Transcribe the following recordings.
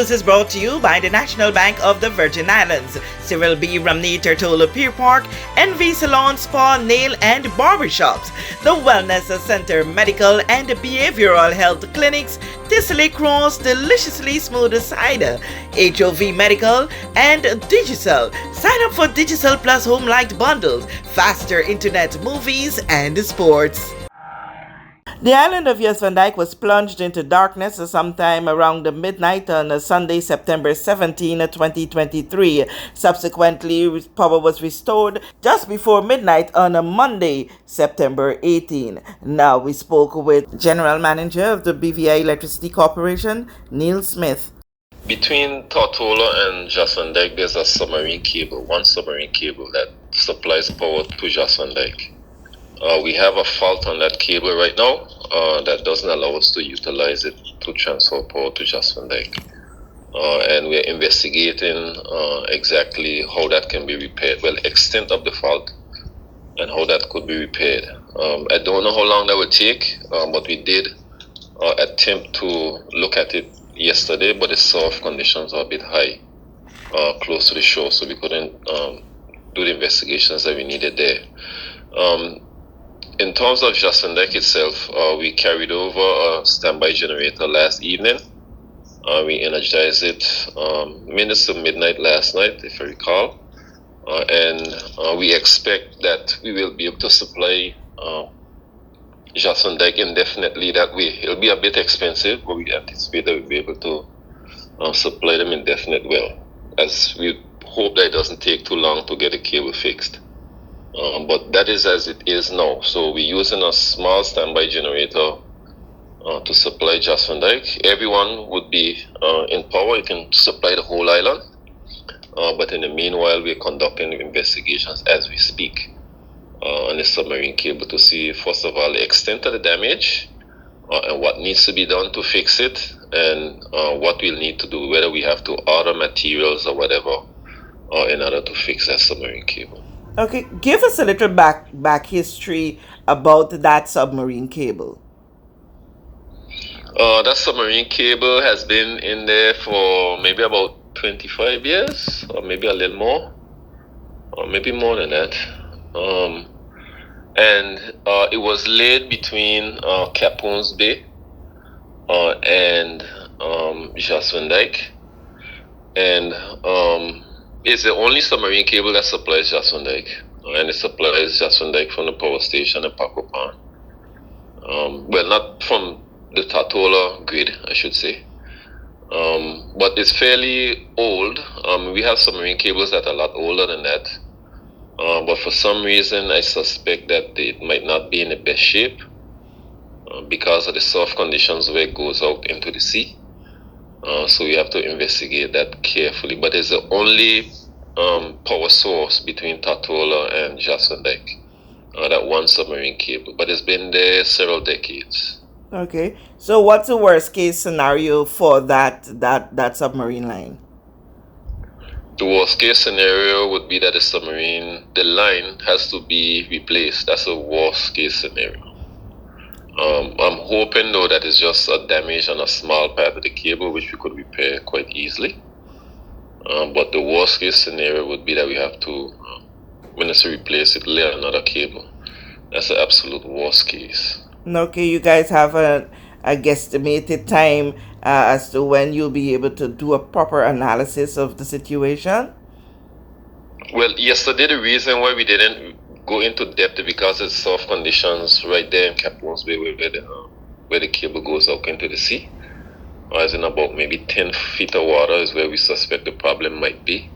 News is brought to you by the National Bank of the Virgin Islands, Cyril B. Ramney Tertola Pier Park, NV Salon, Spa, Nail and Barbershops, the Wellness Center Medical and Behavioral Health Clinics, Tissot Cross, Deliciously Smooth Cider, HOV Medical, and Digicel. Sign up for Digicel Plus Home Light Bundles, faster internet, movies, and sports. The island of Van Dyke was plunged into darkness sometime around midnight on Sunday, September 17, 2023. Subsequently, power was restored just before midnight on Monday, September 18. Now we spoke with General Manager of the BVI Electricity Corporation, Neil Smith. Between Tortola and Van Dyke, there's a submarine cable, one submarine cable that supplies power to Van Dyke. We have a fault on that cable right now that doesn't allow us to utilize it to transfer power to Van Dyke. And we're investigating exactly how that can be repaired, well, extent of the fault and how that could be repaired. I don't know how long that would take, but we did attempt to look at it yesterday, but the surf conditions are a bit high close to the shore, so we couldn't do the investigations that we needed there. In terms of Van Dyke itself, we carried over a standby generator last evening. We energized it minutes to midnight last night, if I recall. And we expect that we will be able to supply Van Dyke indefinitely that way. It'll be a bit expensive, but we anticipate that we'll be able to supply them indefinite well, as we hope that it doesn't take too long to get the cable fixed. But that is as it is now. So we're using a small standby generator to supply Van Dyke. Everyone would be in power. It can supply the whole island. But in the meanwhile, we're conducting investigations as we speak on the submarine cable to see, first of all, the extent of the damage and what needs to be done to fix it, and what we'll need to do, whether we have to order materials or whatever in order to fix that submarine cable. Okay, give us a little back history about that submarine cable. That submarine cable has been in there for maybe about 25 years, or maybe a little more, or maybe more than that. And it was laid between Capone's Bay and Van Dyke. And it's the only submarine cable that supplies Van Dyke, and it supplies Van Dyke from the power station in Pacopan. Well, not from the Tortola grid, I should say. But it's fairly old. We have submarine cables that are a lot older than that. But for some reason, I suspect that it might not be in the best shape because of the surf conditions where it goes out into the sea. So we have to investigate that carefully. But it's the only power source between Tortola and Van Dyke, that one submarine cable. But it's been there several decades. Okay, so what's the worst case scenario for that submarine line? The worst case scenario would be that the line has to be replaced. That's the worst case scenario. I'm hoping though that it's just a damage on a small part of the cable, which we could repair quite easily. But the worst case scenario would be that we have to, when it's replace it, lay another cable. That's the absolute worst case. Okay, you guys have a guesstimated time as to when you'll be able to do a proper analysis of the situation? Well, yesterday the reason why we didn't go into depth because it's soft conditions right there in Capone's Bay where the cable goes out into the sea. As in about maybe 10 feet of water is where we suspect the problem might be.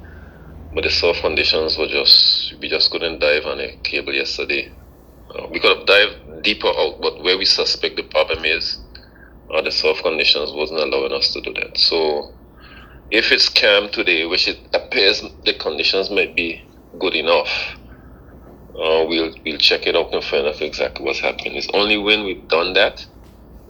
But the soft conditions were we just couldn't dive on a cable yesterday. We could have dived deeper out, but where we suspect the problem is, the soft conditions wasn't allowing us to do that. So if it's calm today, which it appears the conditions might be good enough, we'll check it out and find out exactly what's happening. It's only when we've done that,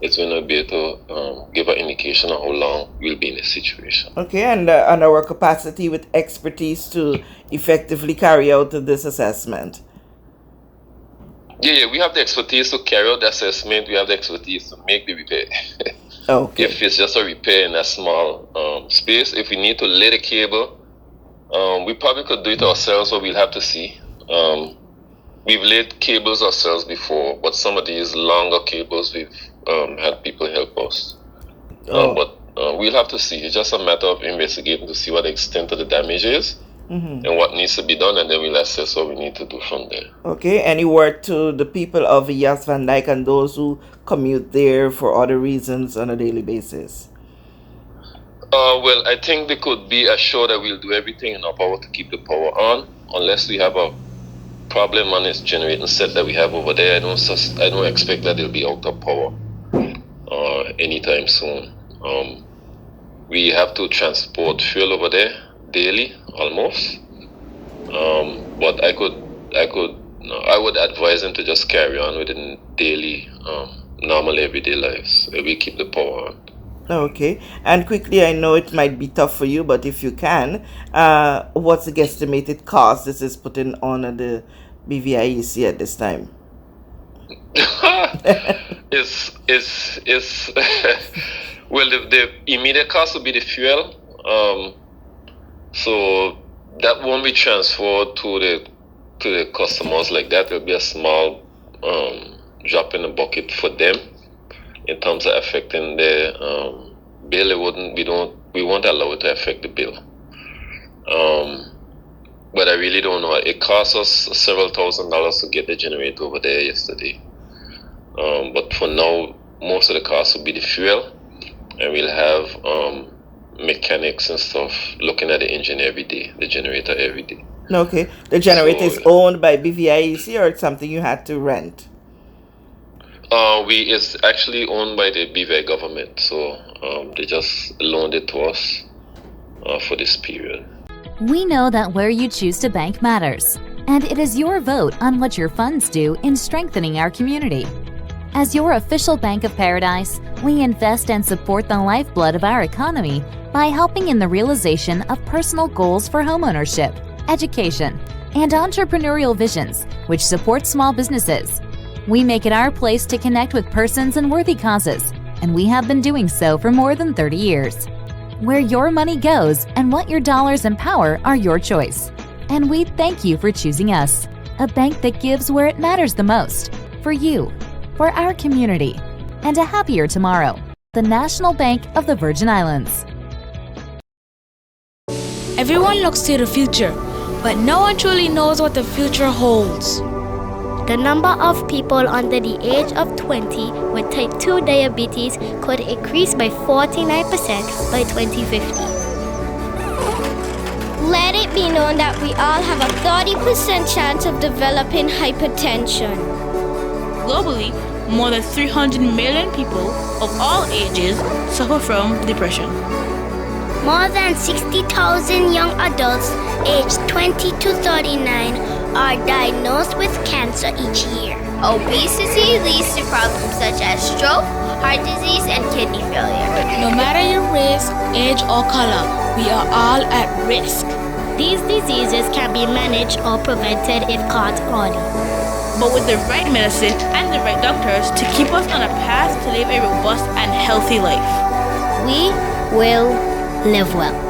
it's when we'll be able to give an indication of how long we'll be in this situation. Okay, and our capacity with expertise to effectively carry out this assessment. Yeah, we have the expertise to carry out the assessment. We have the expertise to make the repair. Okay. If it's just a repair in a small space, if we need to lay the cable, we probably could do it ourselves, but we'll have to see. We've laid cables ourselves before, but some of these longer cables we've had people help us. But we'll have to see. It's just a matter of investigating to see what the extent of the damage is and what needs to be done, and then we'll assess what we need to do from there. Okay. Any word to the people of Jas Van Dyke and those who commute there for other reasons on a daily basis? Well, I think they could be assured that we'll do everything in our power to keep the power on, unless we have a problem on this generating set that we have over there. I don't expect that they'll be out of power anytime soon. We have to transport fuel over there daily, almost. But I would advise them to just carry on with the daily, normal everyday lives. We keep the power on. Okay. And quickly, I know it might be tough for you, but if you can, what's the guesstimated cost this is putting on at the BVIEC at this time? It's well, the immediate cost will be the fuel. So that won't be transferred to the customers like that. It'll be a small drop in the bucket for them in terms of affecting the bill. We won't allow it to affect the bill. But I really don't know. It cost us several $1,000s to get the generator over there yesterday. But for now, most of the cost will be the fuel, and we'll have mechanics and stuff looking at the engine every day, the generator every day. Okay. The generator is owned by BVIEC, or it's something you had to rent? It's actually owned by the BVIEC government, so they just loaned it to us for this period. We know that where you choose to bank matters, and it is your vote on what your funds do in strengthening our community. As your official Bank of Paradise, we invest and support the lifeblood of our economy by helping in the realization of personal goals for homeownership, education, and entrepreneurial visions, which support small businesses. We make it our place to connect with persons and worthy causes, and we have been doing so for more than 30 years. Where your money goes and what your dollars empower are your choice. And we thank you for choosing us, a bank that gives where it matters the most, for you, for our community, and a happier tomorrow. The National Bank of the Virgin Islands. Everyone looks to the future, but no one truly knows what the future holds. The number of people under the age of 20 with type 2 diabetes could increase by 49% by 2050. Let it be known that we all have a 30% chance of developing hypertension. Globally, more than 300 million people of all ages suffer from depression. More than 60,000 young adults aged 20 to 39 are diagnosed with cancer each year. Obesity leads to problems such as stroke, heart disease, and kidney failure. No matter your race, age, or color, we are all at risk. These diseases can be managed or prevented if caught early. But with the right medicine and the right doctors to keep us on a path to live a robust and healthy life, we will live well.